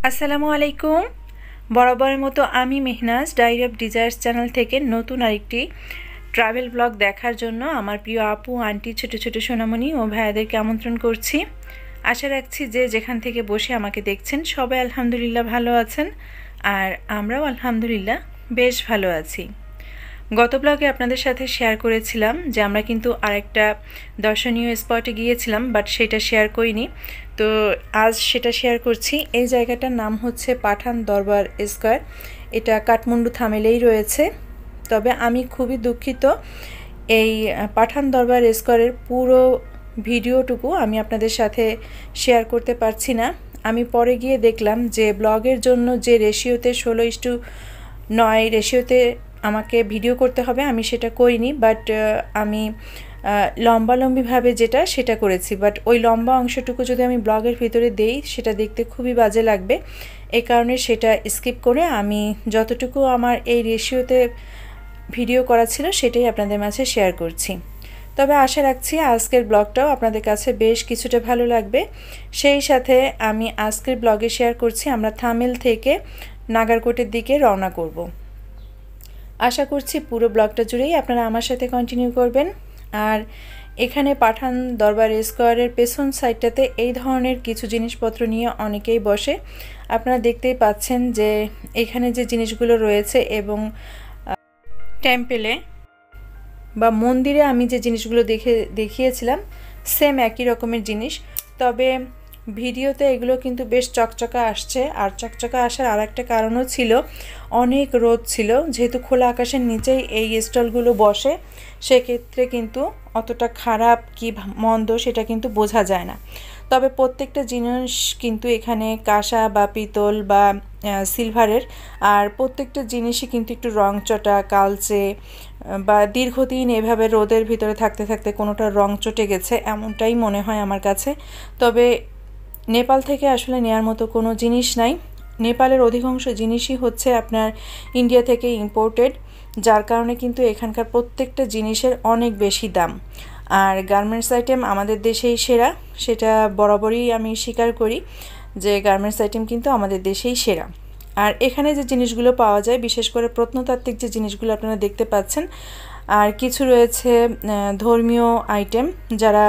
আসসালামু আলাইকুম। বরাবরের মতো আমি Mehnaz diary of desires channel থেকে নতুন আরেকটি ট্রাভেল ব্লগ দেখার জন্য আমার প্রিয় আপু আন্টি ছোট ছোট সোনামণি ও ভাইয়াদেরকে আমন্ত্রণ করছি। আশা রাখছি যে যেখান থেকে বসে আমাকে দেখছেন সবাই আলহামদুলিল্লাহ ভালো আছেন, আর আমরাও আলহামদুলিল্লাহ বেশ ভালো আছি। গত ব্লগে আপনাদের সাথে শেয়ার করেছিলাম যে আমরা কিন্তু আরেকটা দর্শনীয় স্পটে গিয়েছিলাম, বাট সেটা শেয়ার করিনি। তো আজ সেটা শেয়ার করছি। এই জায়গাটার নাম হচ্ছে পাঠান দরবার স্কয়ার। এটা কাঠমান্ডু থামেলেই রয়েছে। তবে আমি খুবই দুঃখিত, এই পাঠান দরবার স্কয়ারের পুরো ভিডিওটুকু আমি আপনাদের সাথে শেয়ার করতে পারছি না। আমি পরে গিয়ে দেখলাম যে ব্লগের জন্য যে রেশিওতে 16:9 রেশিওতে আমাকে ভিডিও করতে হবে, আমি সেটা করিনি। বাট আমি লম্বালম্বিভাবে সেটা করেছি। বাট ওই লম্বা অংশটুকু যদি আমি ব্লগের ভিতরে দেই সেটা দেখতে খুবই বাজে লাগবে। এই কারণে সেটা স্কিপ করে আমি যতটুকু আমার এই রেশিওতে ভিডিও করা ছিল সেটাই আপনাদের মাঝে শেয়ার করছি। তবে আশা রাখছি আজকের ব্লগটাও আপনাদের কাছে বেশ কিছুটা ভালো লাগবে। সেই সাথে আমি আজকের ব্লগে শেয়ার করছি আমরা থামেল থেকে নাগারকোটের দিকে রওনা করব। আশা করছি পুরো ব্লগটা জুড়েই আপনারা আমার সাথে কন্টিনিউ করবেন। আর এখানে পাঠান দরবার স্কয়ারের পেছন সাইডটাতে এই ধরনের কিছু জিনিসপত্র নিয়ে অনেকেই বসে। আপনারা দেখতেই পাচ্ছেন যে এখানে যে জিনিসগুলো রয়েছে এবং টেম্পেলে বা মন্দিরে আমি যে জিনিসগুলো দেখিয়েছিলাম সেম একই রকমের জিনিস। তবে ভিডিওতে এগুলো কিন্তু বেশ চকচকা আসছে। আর চকচকা আসার আর একটা কারণও ছিল, অনেক রোদ ছিল। যেহেতু খোলা আকাশের নিচেই এই স্টলগুলো বসে, সেক্ষেত্রে কিন্তু অতটা খারাপ কি মন্দ সেটা কিন্তু বোঝা যায় না। তবে প্রত্যেকটা জিনিস কিন্তু এখানে কাঁসা বা পিতল বা সিলভারের, আর প্রত্যেকটা জিনিসই কিন্তু একটু রংচটা, কালচে বা দীর্ঘদিন এভাবে রোদের ভিতরে থাকতে থাকতে কোনোটা রং চটে গেছে এমনটাই মনে হয় আমার কাছে। তবে নেপাল থেকে আসলে নেয়ার মতো কোনো জিনিস নাই। নেপালের অধিকাংশ জিনিসই হচ্ছে আপনার ইন্ডিয়া থেকে ইম্পোর্টেড, যার কারণে কিন্তু এখানকার প্রত্যেকটা জিনিসের অনেক বেশি দাম। আর গার্মেন্টস আইটেম আমাদের দেশেই সেরা, সেটা বরাবরই আমি স্বীকার করি যে গার্মেন্টস আইটেম কিন্তু আমাদের দেশেই সেরা। আর এখানে যে জিনিসগুলো পাওয়া যায়, বিশেষ করে প্রত্নতাত্ত্বিক যে জিনিসগুলো আপনারা দেখতে পাচ্ছেন, আর কিছু রয়েছে ধর্মীয় আইটেম, যারা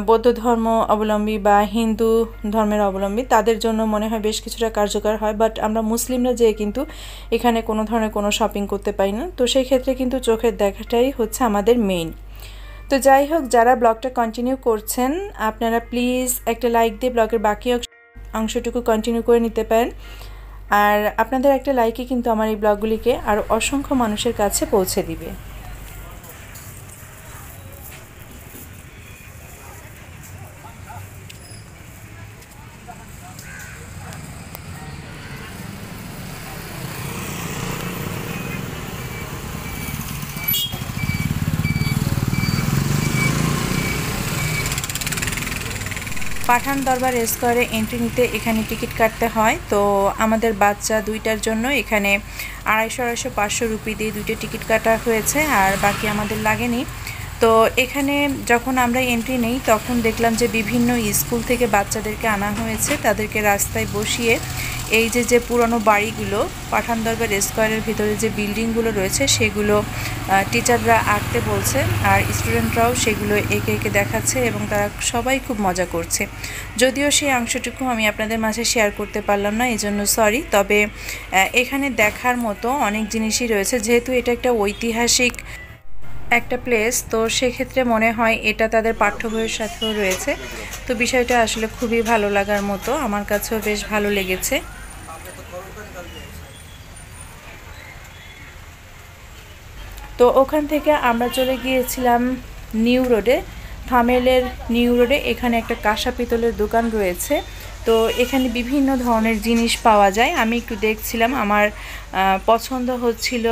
বৌদ্ধ ধর্ম অবলম্বী বা হিন্দু ধর্মের অবলম্বী তাদের জন্য মনে হয় বেশ কিছুটা কার্যকর হয়। বাট আমরা মুসলিমরা যেয়ে কিন্তু এখানে কোনো ধরনের কোনো শপিং করতে পারি না। তো সেই ক্ষেত্রে কিন্তু চোখের দেখাটাই হচ্ছে আমাদের মেইন। তো যাই হোক, যারা ব্লগটা কন্টিনিউ করছেন আপনারা প্লিজ একটা লাইক দিয়ে ব্লগের বাকি অংশটুকু কন্টিনিউ করে নিতে পারেন। আর আপনাদের একটা লাইকই কিন্তু আমার এই ব্লগগুলিকে আরও অসংখ্য মানুষের কাছে পৌঁছে দিবে। পাঠান দরবার স্কয়ারে এন্ট্রি নিতে এখানে টিকিট কাটতে হয়। তো আমাদের বাচ্চা দুইটার জন্য এখানে 250-500 রুপি দিয়ে দুইটা টিকিট কাটা হয়েছে, আর বাকি আমাদের লাগেনি। তো এখানে যখন আমরা এন্ট্রি নেই তখন দেখলাম যে বিভিন্ন স্কুল থেকে বাচ্চাদেরকে আনা হয়েছে, তাদেরকে রাস্তায় বসিয়ে এই যে পুরনো বাড়িগুলো, পাঠান দরবার স্কয়ারের ভিতরে যে বিল্ডিংগুলো রয়েছে সেগুলো টিচাররা আঁকতে বলছে, আর স্টুডেন্টরাও সেগুলো এঁকে এঁকে দেখাচ্ছে এবং তারা সবাই খুব মজা করছে। যদিও সেই অংশটুকু আমি আপনাদের মাঝে শেয়ার করতে পারলাম না, এই জন্য সরি। তবে এখানে দেখার মতো অনেক জিনিসই রয়েছে, যেহেতু এটা একটা ঐতিহাসিক একটা প্লেস, তো সেক্ষেত্রে মনে হয় এটা তাদের পাঠ্য বইয়ের সাথেও রয়েছে। তো বিষয়টা আসলে খুবই ভালো লাগার মতো, আমার কাছেও বেশ ভালো লেগেছে। তো ওখান থেকে আমরা চলে গিয়েছিলাম নিউ রোডে, থামেলের নিউ রোডে। এখানে একটা কাঁসা পিতলের দোকান রয়েছে। তো এখানে বিভিন্ন ধরনের জিনিস পাওয়া যায়। আমি একটু দেখছিলাম, আমার পছন্দ হচ্ছিল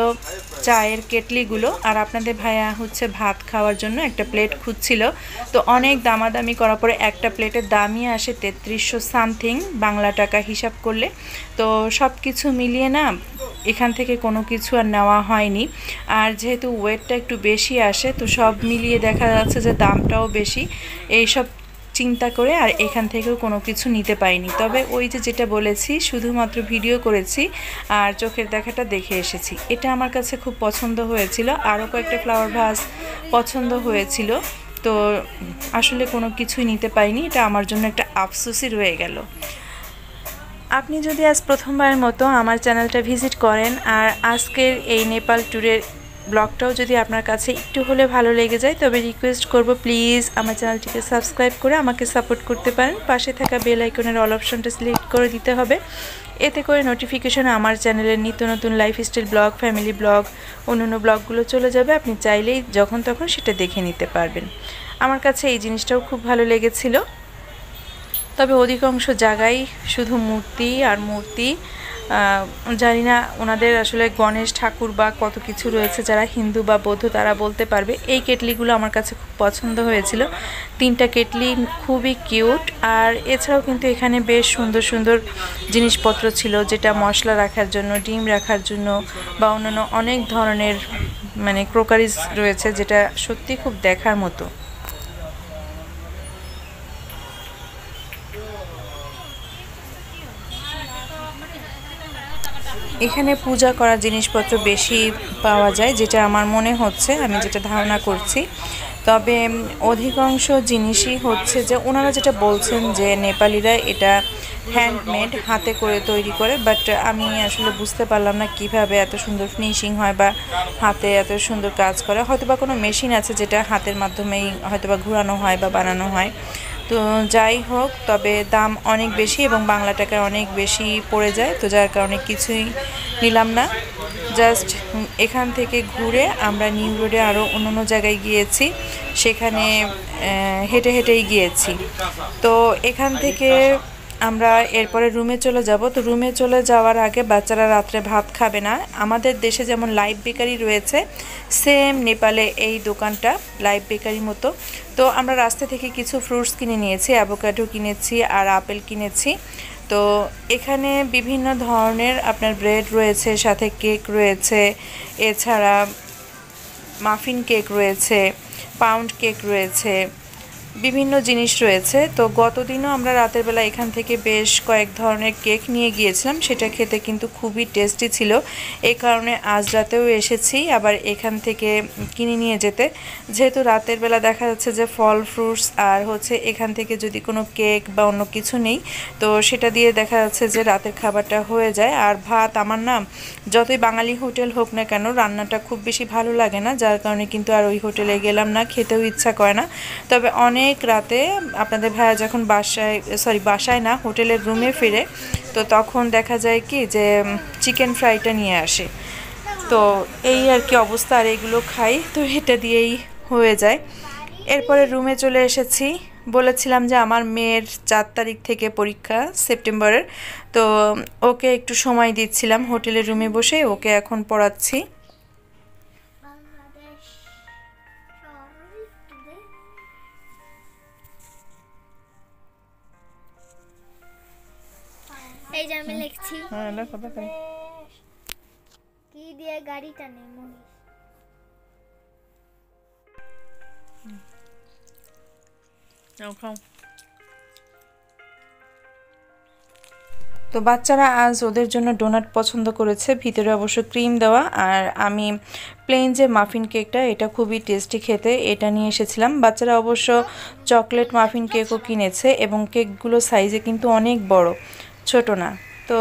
চায়ের কেটলিগুলো, আর আপনাদের ভাইয়া হচ্ছে ভাত খাওয়ার জন্য একটা প্লেট খুঁজছিল। তো অনেক দামাদামি করার পরে একটা প্লেটের দামই আসে 3300 সামথিং বাংলা টাকা হিসাব করলে। তো সব কিছু মিলিয়ে না এখান থেকে কোনো কিছু আর নেওয়া হয়নি। আর যেহেতু ওয়েটটা একটু বেশি আসে, তো সব মিলিয়ে দেখা যাচ্ছে যে দামটাও বেশি। এইসব চিন্তা করে আর এখান থেকেও কোনো কিছু নিতে পাইনি। তবে ওই যে যেটা বলেছি, শুধুমাত্র ভিডিও করেছি আর চোখের দেখাটা দেখে এসেছি। এটা আমার কাছে খুব পছন্দ হয়েছিল। আরও কয়েকটা ফ্লাওয়ার ভাস পছন্দ হয়েছিল, তো আসলে কোনো কিছুই নিতে পাইনি। এটা আমার জন্য একটা আফসোসই রয়ে গেল। আপনি যদি আজ প্রথমবারের মতো আমার চ্যানেলটা ভিজিট করেন আর আজকের এই নেপাল ট্যুরের ব্লগটাও যদি আপনার কাছে একটু হলে ভালো লেগে যায়, তবে রিকোয়েস্ট করব প্লিজ আমার চ্যানেলটিকে সাবস্ক্রাইব করে আমাকে সাপোর্ট করতে পারেন। পাশে থাকা বেল আইকনের অল অপশনটা সিলেক্ট করে দিতে হবে। এতে করে নোটিফিকেশন আমার চ্যানেলের নিত্য নতুন লাইফস্টাইল ব্লগ, ফ্যামিলি ব্লগ, অন্যান্য ব্লগগুলো চলে যাবে। আপনি চাইলেই যখন তখন সেটা দেখে নিতে পারবেন। আমার কাছে এই জিনিসটাও খুব ভালো লেগেছিল। তবে অধিকাংশ জায়গায় শুধু মূর্তি আর মূর্তি। জানি না ওনাদের আসলে গণেশ ঠাকুর বা কত কিছু রয়েছে, যারা হিন্দু বা বৌদ্ধ তারা বলতে পারবে। এই কেটলিগুলো আমার কাছে খুব পছন্দ হয়েছিল। 3টা কেটলি খুবই কিউট। আর এছাড়াও কিন্তু এখানে বেশ সুন্দর সুন্দর জিনিসপত্র ছিল, যেটা মশলা রাখার জন্য, ডিম রাখার জন্য বা অন্যান্য অনেক ধরনের মানে ক্রোকারিজ রয়েছে, যেটা সত্যি খুব দেখার মতো। এখানে পূজা করার জিনিসপত্র বেশি পাওয়া যায়, যেটা আমার মনে হচ্ছে, আমি যেটা ধারণা করছি। তবে অধিকাংশ জিনিসই হচ্ছে যে ওনারা যেটা বলছেন যে নেপালিরা এটা হ্যান্ডমেড, হাতে করে তৈরি করে। বাট আমি আসলে বুঝতে পারলাম না কিভাবে এত সুন্দর ফিনিশিং হয় বা হাতে এত সুন্দর কাজ করে। হয়তোবা কোনো মেশিন আছে যেটা হাতের মাধ্যমেই হয়তোবা ঘোরানো হয় বা বানানো হয়। তো যাই হোক, তবে দাম অনেক বেশি এবং বাংলা টাকায় অনেক বেশি পড়ে যায়, তো যার কারণে কিছুই নিলাম না। জাস্ট এখান থেকে ঘুরে আমরা নিউ রোডে আরও অন্য জায়গায় গিয়েছি, সেখানে হেঁটে হেঁটেই গিয়েছি। তো এখান থেকে আমরা এরপরে রুমে চলে যাব। তো রুমে চলে যাওয়ার আগে বাচ্চারা রাত্রে ভাত খাবে না। আমাদের দেশে যেমন লাইভ বেকারি রয়েছে, সেম নেপালে এই দোকানটা লাইভ বেকারির মতো। তো আমরা রাস্তা থেকে কিছু ফ্রুটস কিনে নিয়েছি, অ্যাভোকাডো কিনেছি আর আপেল কিনেছি। তো এখানে বিভিন্ন ধরনের আপনার ব্রেড রয়েছে, সাথে কেক রয়েছে, এছাড়া মাফিন কেক রয়েছে, পাউন্ড কেক রয়েছে, বিভিন্ন জিনিস রয়েছে। তো গতদিনও আমরা রাতের বেলা এখান থেকে বেশ কয়েক ধরনের কেক নিয়ে গিয়েছিলাম, সেটা খেতে কিন্তু খুবই টেস্টি ছিল। এই কারণে আজ রাতেও এসেছি আবার এখান থেকে কিনে নিয়ে যেতে। যেহেতু রাতের বেলা দেখা যাচ্ছে যে ফল, ফ্রুটস আর হচ্ছে এখান থেকে যদি কোনো কেক বা অন্য কিছু নেই, তো সেটা দিয়ে দেখা যাচ্ছে যে রাতের খাবারটা হয়ে যায়। আর ভাত আমার না, যতই বাঙালি হোটেল হোক না কেন, রান্নাটা খুব বেশি ভালো লাগে না, যার কারণে কিন্তু আর ওই হোটেলে গেলাম না, খেতেও ইচ্ছা করে না। তবে অনেক রাতে আপনাদের ভাইয়া যখন বাসায় না, হোটেলের রুমে ফিরে, তো তখন দেখা যায় কি যে চিকেন ফ্রাইটা নিয়ে আসে। তো এই আর কি অবস্থা, আর এগুলো খাই, তো এটা দিয়েই হয়ে যায়। এরপরে রুমে চলে এসেছি। বলেছিলাম যে আমার মেয়ের 4 তারিখ থেকে পরীক্ষা সেপ্টেম্বরের, তো ওকে একটু সময় দিচ্ছিলাম হোটেলের রুমে বসে, ওকে এখন পড়াচ্ছি। এই যে আমি লিখছি, হ্যাঁ লেখো লেখো। কি দিয়ে গাড়িটা নেই মহিষ। তো বাচ্চারা আজ ওদের জন্য ডোনাট পছন্দ করেছে, ভিতরে অবশ্য ক্রিম দেওয়া। আর আমি প্লেন যে মাফিন কেকটা, এটা খুবই টেস্টি খেতে, এটা নিয়ে এসেছিলাম। বাচ্চারা অবশ্য চকলেট মাফিন কেকও কিনেছে এবং কেকগুলো সাইজে কিন্তু অনেক বড়, ছোট না। তো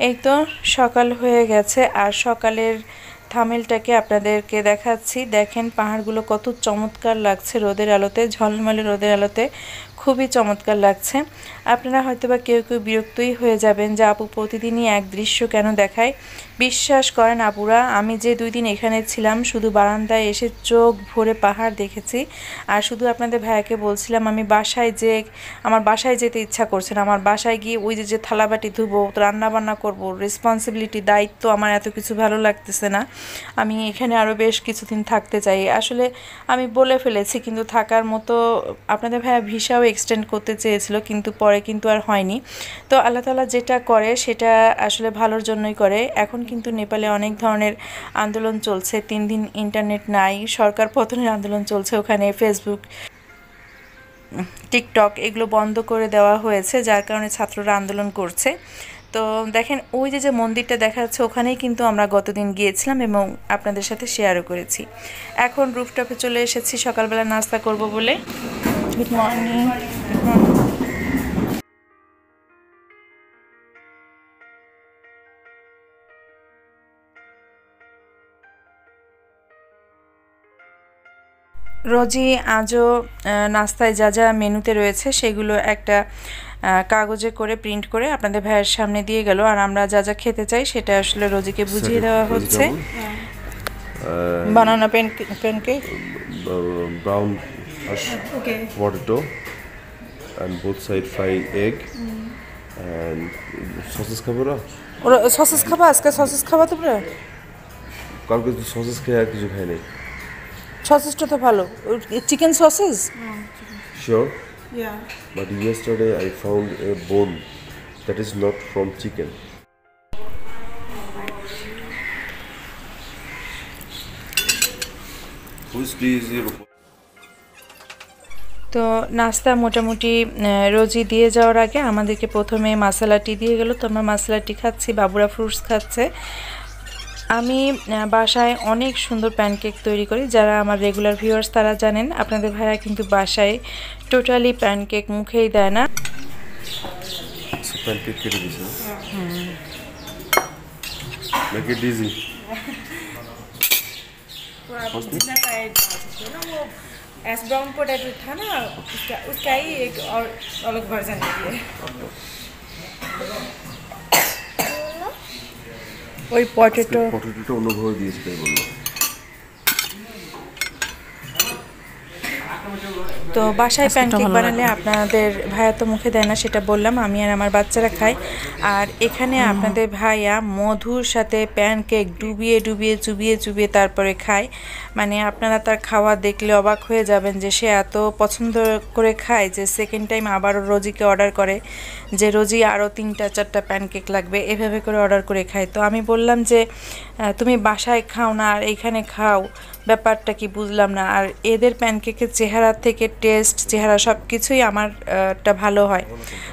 এই তো সকাল হয়ে গেছে, আর সকালের থামেলটাকে আপনাদেরকে দেখাচ্ছি। দেখেন পাহাড়গুলো কত চমৎকার লাগছে রোদের আলোতে, ঝলমলে রোদের আলোতে, খুবই চমৎকার লাগছে। আপনারা হয়তোবা কেউ কেউ বিরক্তই হয়ে যাবেন যে আপু প্রতিদিনই এক দৃশ্য কেন দেখায়। বিশ্বাস করেন আপুরা, আমি যে 2 দিন এখানে ছিলাম, শুধু বারান্দায় এসে চোখ ভরে পাহাড় দেখেছি। আর শুধু আপনাদের ভাইয়াকে বলছিলাম আমার বাসায় যেতে ইচ্ছা করছে না। আমার বাসায় গিয়ে ওই যে থালাবাটি ধুবো, রান্না বান্না করবো, রেসপন্সিবিলিটি, দায়িত্ব, আমার এত কিছু ভালো লাগতেছে না। আমি এখানে আরও বেশ কিছুদিন থাকতে চাই। আসলে আমি বলে ফেলেছি, কিন্তু থাকার মতো আপনাদের ভাইয়া ভিসাও এক্সটেন্ড করতে চেয়েছিল, কিন্তু পরে কিন্তু আর হয়নি। তো আল্লাহ তাআলা যেটা করে সেটা আসলে ভালোর জন্যই করে। এখন কিন্তু নেপালে অনেক ধরনের আন্দোলন চলছে, 3 দিন ইন্টারনেট নাই, সরকার পতনের আন্দোলন চলছে ওখানে, ফেসবুক টিকটক এগুলো বন্ধ করে দেওয়া হয়েছে, যার কারণে ছাত্ররা আন্দোলন করছে। তো দেখেন ওই যে মন্দিরটা দেখা যাচ্ছে, ওখানেই কিন্তু আমরা গতদিন গিয়েছিলাম এবং আপনাদের সাথে শেয়ারও করেছি। এখন রুফটপে চলে এসেছি সকালবেলা নাস্তা করব বলে। Good morning. রোজি আজও নাস্তায় যা যা মেনুতে রয়েছে সেগুলো একটা কাগজে করে প্রিন্ট করে আপনাদের ভাইয়ের সামনে দিয়ে গেল, আর আমরা যা যা খেতে চাই সেটা আসলে রোজিকে বুঝিয়ে দেওয়া হচ্ছে। বানানা pancake, brown potato, and both side fried egg, and sausage খাবো। ওরা সসেস খাবা? আজকে সসেস খাবা তোমরা? কালকে তো সসেজ খেয়ে আর কিছু খাই নাই। সসেসটা তো ভালো, chicken sausages. Sure? Yeah. But yesterday I found a bone that is not from chicken. Who's please? তো নাস্তা মোটামুটি রোজি দিয়ে যাওয়ার আগে আমাদেরকে প্রথমে মশলাটি দিয়ে গেল। তো আমরা মশলাটি খাচ্ছি, বাবুরা ফ্রুটস খাচ্ছে। আমি বাসায় অনেক সুন্দর প্যানকেক তৈরি করি, যারা আমার রেগুলার ভিউয়ার্স তারা জানেন। আপনাদের ভাইয়া কিন্তু বাসায় টোটালি প্যানকেক মুখেই দেয় না। প্যানকেক কেটে দিয়েছে। Make it easy. S brown potato था ना, उसका ही एक और अलग वर्जन है ये। ওই পটেটোটা অন্যভাবে দিয়েছে তাই বললো। তো বাসায় প্যানকেক বানালে আপনাদের ভাইয়া তো মুখে দেয় না, সেটা বললাম, আমি আর আমার বাচ্চারা খাই। আর এখানে আপনাদের ভাইয়া মধুর সাথে প্যানকেক ডুবিয়ে ডুবিয়ে চুবিয়ে চুবিয়ে তারপরে খায়। মানে আপনারা তার খাওয়া দেখলে অবাক হয়ে যাবেন যে সে এত পছন্দ করে খায় যে সেকেন্ড টাইম আবারও রোজিকে অর্ডার করে যে রোজি আরও 3-4টা প্যানকেক লাগবে, এভাবে করে অর্ডার করে খায়। তো আমি বললাম যে তুমি বাসায় খাও না আর এইখানে খাও, ব্যাপারটা কি বুঝলাম না। আর এদের প্যানকেকের চেহারা থেকে টেস্ট, চেহারা সব কিছুই আমারটা ভালো হয়।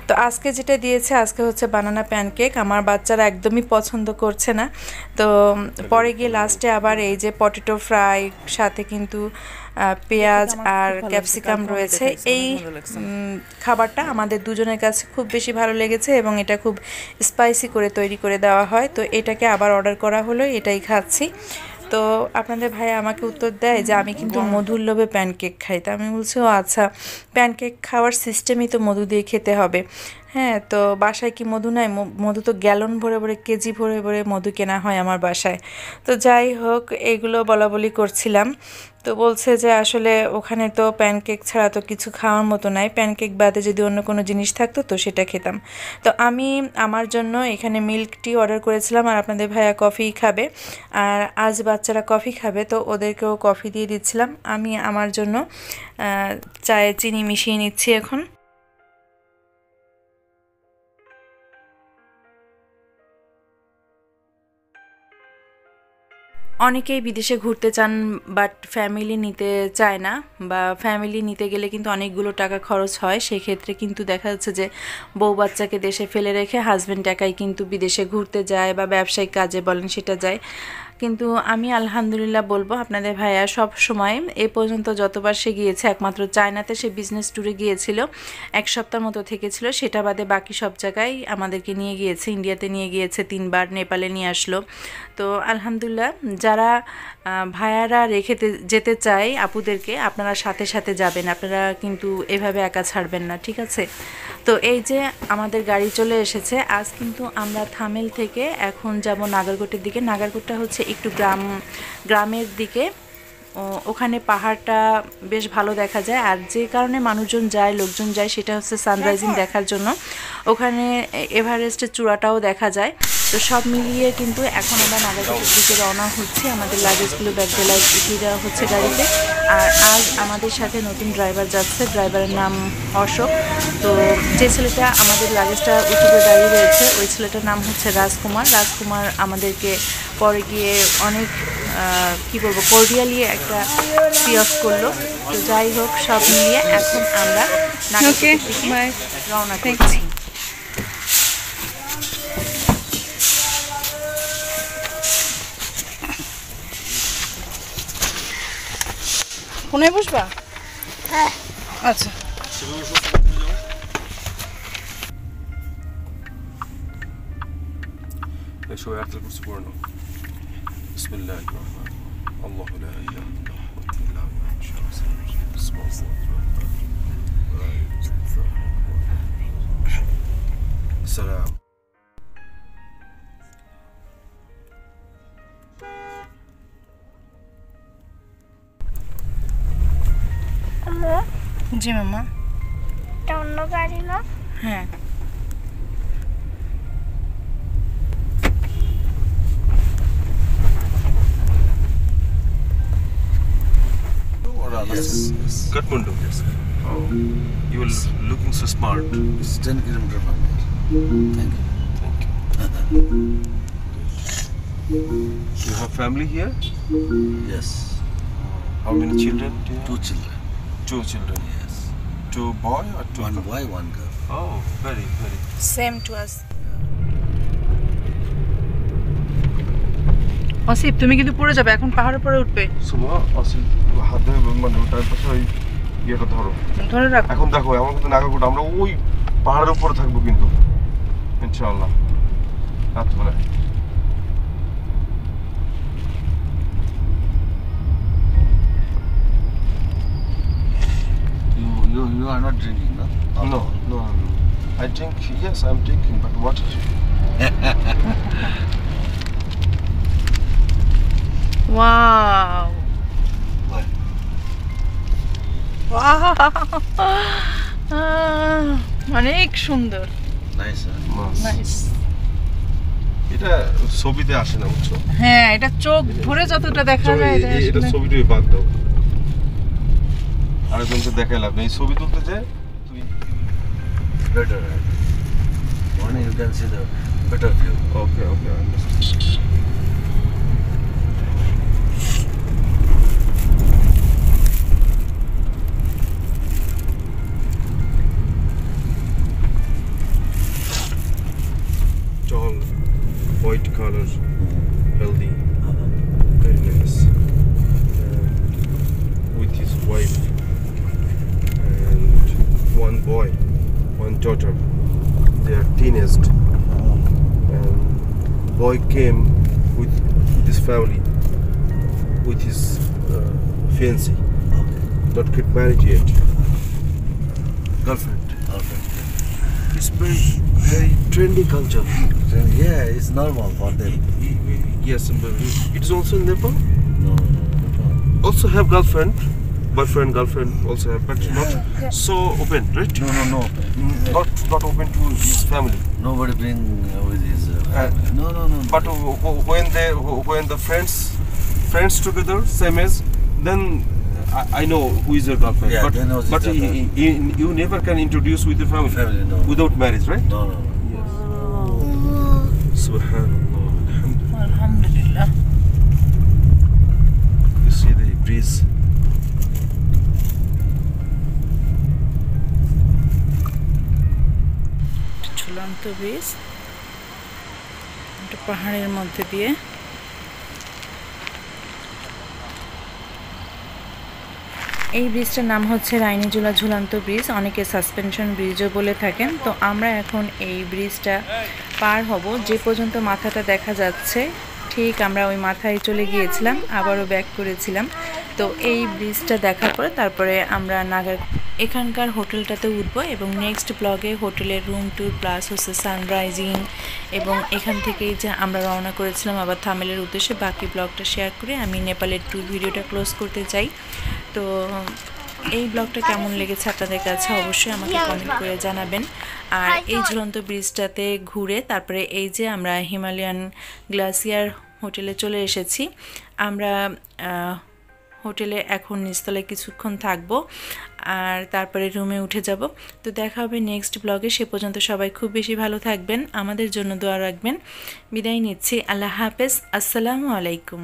তো আজকে যেটা দিয়েছে, আজকে হচ্ছে বানানা প্যানকেক। আমার বাচ্চারা একদমই পছন্দ করছে না। তো পরে গিয়ে লাস্টে আবার এই যে পটেটো ফ্রাই সাথে কিন্তু পেঁয়াজ আর ক্যাপসিকাম রয়েছে। এই খাবারটা আমাদের দুজনের কাছে খুব বেশি ভালো লেগেছে এবং এটা খুব স্পাইসি করে তৈরি করে দেওয়া হয়। তো এটাকে আবার অর্ডার করা হলো, এটাই খাচ্ছি। তো আপনাদের ভাই আমাকে উত্তর দেয় যে আমি কিন্তু মধুর লোভে প্যানকেক খাই। তা আমি বলছি ও আচ্ছা, প্যানকেক খাওয়ার সিস্টেমই তো মধু দিয়ে খেতে হবে। হ্যাঁ, তো বাসায় কি মধু নাই? মধু তো গ্যালন ভরে ভরে, কেজি ভরে ভরে মধু কেনা হয় আমার বাসায়। তো যাই হোক, এইগুলো বলাবলি করছিলাম। তো বলছে যে আসলে ওখানে তো প্যানকেক ছাড়া তো কিছু খাওয়ার মতো নাই, প্যানকেক বাদে যদি অন্য কোনো জিনিস থাকতো তো সেটা খেতাম। তো আমি আমার জন্য এখানে মিল্ক টি অর্ডার করেছিলাম, আর আপনাদের ভাইয়া কফি খাবে, আর আজ বাচ্চারা কফি খাবে, তো ওদেরকেও কফি দিয়ে দিচ্ছিলাম। আমি আমার জন্য চায়ে চিনি মিশিয়ে নিচ্ছি এখন। অনেকেই বিদেশে ঘুরতে চান বাট ফ্যামিলি নিতে চায় না, বা ফ্যামিলি নিতে গেলে কিন্তু অনেকগুলো টাকা খরচ হয়। সেক্ষেত্রে কিন্তু দেখা যাচ্ছে যে বউ বাচ্চাকে দেশে ফেলে রেখে হাজব্যান্ড একাই কিন্তু বিদেশে ঘুরতে যায় বা ব্যবসায়িক কাজে বলেন সেটা যায়। কিন্তু আমি আলহামদুলিল্লাহ বলবো, আপনাদের ভাইয়া সব সময় এ পর্যন্ত যতবার সে গিয়েছে, একমাত্র চায়নাতে সে বিজনেস ট্যুরে গিয়েছিল, 1 সপ্তাহ মতো থেকেছিল, সেটা বাদে বাকি সব জায়গায় আমাদেরকে নিয়ে গিয়েছে। ইন্ডিয়াতে নিয়ে গিয়েছে 3 বার, নেপালে নিয়ে আসলো। তো আলহামদুলিল্লাহ, যারা ভাইয়ারা রেখে যেতে চায় আপুদেরকে, আপনারা সাথে সাথে যাবেন, আপনারা কিন্তু এভাবে একা ছাড়বেন না, ঠিক আছে? তো এই যে আমাদের গাড়ি চলে এসেছে। আজ কিন্তু আমরা থামেল থেকে এখন যাব নাগারকোটের দিকে। নাগারকোটটা হচ্ছে একটু গ্রামের দিকে, ওখানে পাহাড়টা বেশ ভালো দেখা যায়। আর যে কারণে লোকজন যায় সেটা হচ্ছে সানরাইজিং দেখার জন্য। ওখানে এভারেস্টের চূড়াটাও দেখা যায়। তো সব মিলিয়ে কিন্তু এখন আমরা নাগারকোটের দিকে রওনা হচ্ছি। আমাদের লাগেজগুলো ব্যাগডেলায় উঠিয়ে দেওয়া হচ্ছে গাড়িতে। আর আজ আমাদের সাথে নতুন ড্রাইভার যাচ্ছে, ড্রাইভারের নাম অশোক। তো যে ছেলেটা আমাদের লাগেজটা উঠিয়ে দাঁড়িয়ে রয়েছে ওই ছেলেটার নাম হচ্ছে রাজকুমার। রাজকুমার আমাদেরকে পরে গিয়ে অনেক কি বলবো কর্ডিয়ালি একটা সি অফ করলো। তো যাই হোক সব মিলিয়ে এখন আমরা নাগাসাকির দিকে রওনা করছি। কোনায় বসবা? হ্যাঁ। আচ্ছা شو آيات الكرسي بورنا بسم الله الرحمن الرحيم الله لا إله إلا هو واتقوا الله من شر بسم الله السلام জি মামা। এটা অন্য গাড়ি না? হ্যাঁ Kathmandu. Yes. Oh, you are looking so smart. It's 10 kilometers from here. Thank you. Thank you. You have family here? Yes. How many children do you have? 2 children. 2 children. Yes. 2 boy or 2 One girl? boy, one girl. Oh, very, very. Same to us. Asif তুমি কিন্তু পড়ে যাবে, এখন পাহাড়ের পরে উঠবে। সুমা আসি হাতে মানে ওটার পাশে ওই ইয়েটা ধরো ধরে রাখো। এখন দেখো আমার কিন্তু নাগাকুটা আমরা ওই পাহাড়ের উপরে থাকবো কিন্তু ইনশাআল্লাহ রাতবেলা। You are not drinking, no? No, no, no. I drink, yes, I'm drinking, but water. Wow Why? Wow অনেক সুন্দর। Nice, huh? নাইস। এটা ছবিতে আসে না বুঝছো? হ্যাঁ এটা চোখ ধরে যতটা দেখা যায় এটা এটা আসলে- ছবিটাই বাদ দাও। আরেকজনকে দেখাই লাভ নেই, এই ছবি তুলতে যে তুই Better. Morning you can see the better view. Okay okay understand. Tall, white color, healthy, very nice. With his wife and one boy, one daughter. They are teenaged. And boy came with his family, with his fiancée. Okay. Not get married yet. Girlfriend. Girlfriend. It's very trendy culture. Then, yeah, it's normal for them. Yes, but it is also in Nepal. No. Also have girlfriend, boyfriend, girlfriend also have, but not so open, right? No. Not open to his family. Nobody bring with his family. No. But when the friends together same age, then I know who is your girlfriend. Yeah, but they know but each other. you never can introduce with your family, Family, no. without marriage, right? No. Yes. Subhanallah. Alhamdulillah. আলহামদুলিল্লাহ। You see the breeze. ঝুলন্ত bridge, একটা পাহাড়ের মধ্যে দিয়ে। এই ব্রিজটার নাম হচ্ছে রাইনীজুলা ঝুলন্ত ব্রিজ, অনেকে সাসপেনশন ব্রিজও বলে থাকেন। তো আমরা এখন এই ব্রিজটা পার হব, যে পর্যন্ত মাথাটা দেখা যাচ্ছে ঠিক আমরা ওই মাথায় চলে গিয়েছিলাম, আবারও ব্যাক করেছিলাম। তো এই ব্রিজটা দেখার পরে তারপরে আমরা এখানকার হোটেলটাতে উঠবো এবং নেক্সট ব্লগে হোটেলের রুম ট্যুর প্লাস হচ্ছে সানরাইজিং এবং এখান থেকেই যে আমরা রওনা করেছিলাম আবার থামেলের উদ্দেশ্যে বাকি ব্লগটা শেয়ার করে আমি নেপালের ট্যুর ভিডিওটা ক্লোজ করতে চাই। তো এই ব্লগটা কেমন লেগেছে আপনাদের কাছে অবশ্যই আমাকে কমেন্ট করে জানাবেন। আর এই ঝুলন্ত ব্রিজটাতে ঘুরে তারপরে এই যে আমরা হিমালয়ান গ্লাসিয়ার হোটেলে চলে এসেছি। আমরা হোটেলে এখন নিচতলায় কিছুক্ষণ থাকবো আর তারপরে রুমে উঠে যাব। তো দেখা হবে নেক্সট ব্লগে, সে পর্যন্ত সবাই খুব বেশি ভালো থাকবেন, আমাদের জন্য দোয়া রাখবেন। বিদায় নিচ্ছি, আল্লাহ হাফেজ, আসসালামু আলাইকুম।